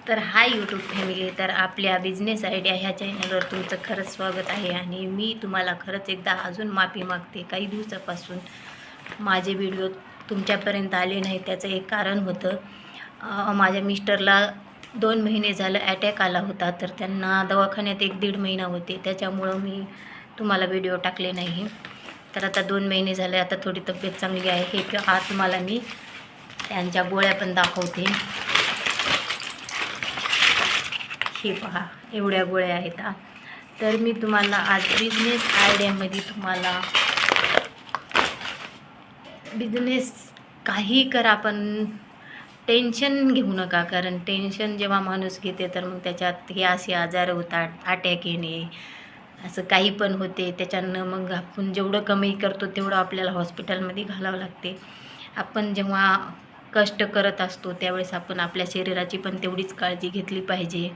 तर hi YouTube family, तर आपल्या बिझनेस आयडिया ह्या चॅनलवर तुमचं खरंच स्वागत आहे. आणि मी तुम्हाला खरंच एकदा अजून माफी मागते. काही दिवसापासून माझे व्हिडिओ तुमच्यापर्यंत आले नाही. त्याचं एक कारण होतं, माझ्या मिस्टरला 2 महिने झालं अटॅक आला होता. तर त्यांना दवाखान्यात 1-1.5 महिना होते. त्याच्यामुळं मी तुम्हाला व्हिडिओ टाकले नाही. तर आता 2 महिने झाले, आता थोडी तब्येत चांगली आहे. हे आज तुम्हाला मी त्यांच्या गोळ्या पण दाखवते. हे पहा, एवढ्या गोळ्या आहेत. तर मी तुम्हाला आज बिझनेस आयडियामध्ये तुम्हाला बिझनेस काही करा पण टेन्शन घेऊ नका. कारण टेन्शन जेव्हा माणूस घेते तर मग त्याच्यात हे असे आजार होतात, अटॅक येणे, असं काही पण होते. त्याच्यानं मग आपण जेवढं कमाई करतो तेवढं आपल्याला हॉस्पिटलमध्ये घालावं लागते. आपण जेव्हा कष्ट करत असतो त्यावेळेस आपण आपल्या शरीराची पण तेवढीच काळजी घेतली पाहिजे.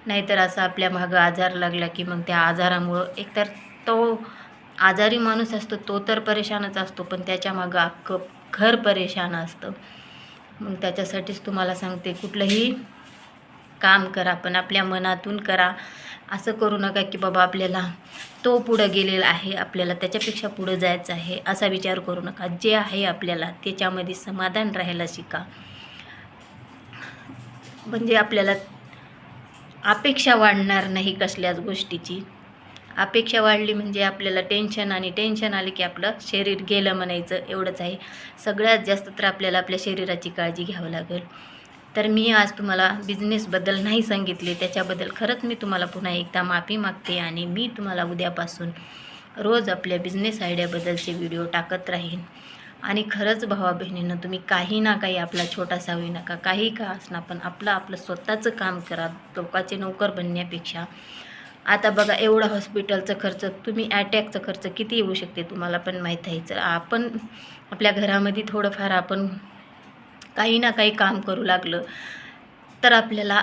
नाहीतर असं आपल्या मागं आजार लागला की मग त्या आजारामुळं एकतर तो आजारी माणूस असतो तो तर परेशानच असतो, पण त्याच्या मागं अख्खं घर परेशान असतं. मग त्याच्यासाठीच तुम्हाला सांगते, कुठलंही काम करा पण आपल्या मनातून करा. असं करू नका की बाबा आपल्याला तो पुढं गेलेला आहे, आपल्याला त्याच्यापेक्षा पुढं जायचं आहे, असा विचार करू नका. जे आहे आपल्याला त्याच्यामध्ये समाधान राहायला शिका. म्हणजे आपल्याला अपेक्षा वाढणार नाही कसल्याच गोष्टीची. अपेक्षा वाढली म्हणजे आपल्याला टेन्शन, आणि टेन्शन आले की आपलं शरीर गेलं म्हणायचं, एवढंच आहे. सगळ्यात जास्त तर आपल्याला आपल्या शरीराची काळजी घ्यावं लागेल. तर मी आज तुम्हाला बिझनेसबद्दल नाही सांगितले, त्याच्याबद्दल खरंच मी तुम्हाला पुन्हा एकदा माफी मागते. आणि मी तुम्हाला उद्यापासून रोज आपल्या बिझनेस आयडियाबद्दलचे व्हिडिओ टाकत राहीन. आणि खरंच भावा बहिणींनो, तुम्ही काही ना काही, आपला छोटासा होई नका, काही का असणार, पण आपलं स्वतःचं काम करा. लोकांचे नोकर बनण्यापेक्षा. आता बघा, एवढा हॉस्पिटलचा खर्च, तुम्ही अटॅकचा खर्च किती येऊ शकते तुम्हाला पण माहीत आहे. जर आपण आपल्या घरामध्ये थोडंफार आपण काही ना काही काम करू लागलं तर आपल्याला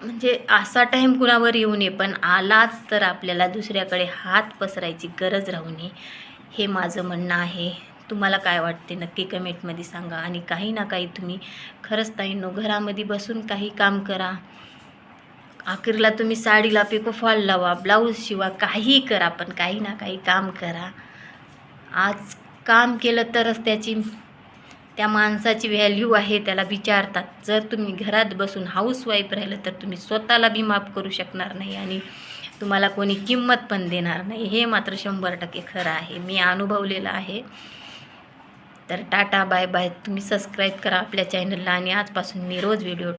म्हणजे असा टाईम कुणावर येऊ नये, पण आलाच तर आपल्याला दुसऱ्याकडे हात पसरायची गरज राहू नये. हे माझं म्हणणं आहे. तुम्हाला काय वाटते नक्की कमेंटमध्ये सांगा. आणि काही ना काही तुम्ही खरंच ताईंनो घरामध्ये बसून काही काम करा. अखेरला तुम्ही साडीला पिको फॉल लावा, ब्लाऊज शिवा, काही करा, पण काही ना काही काम करा. आज काम केलं तरच त्या माणसाची व्हॅल्यू आहे, त्याला विचारतात. जर तुम्ही घरात बसून हाऊसवाईफ राहिलं तर तुम्ही स्वतःला बी माफ करू शकणार नाही आणि तुम्हाला कोणी किंमत पण देणार नाही. हे मात्र 100% खरं आहे, मी अनुभवलेलं आहे. तर टाटा बाय बाय. तुम्ही सबस्क्राईब करा आपल्या चॅनलला आणि आजपासून मी रोज व्हिडिओ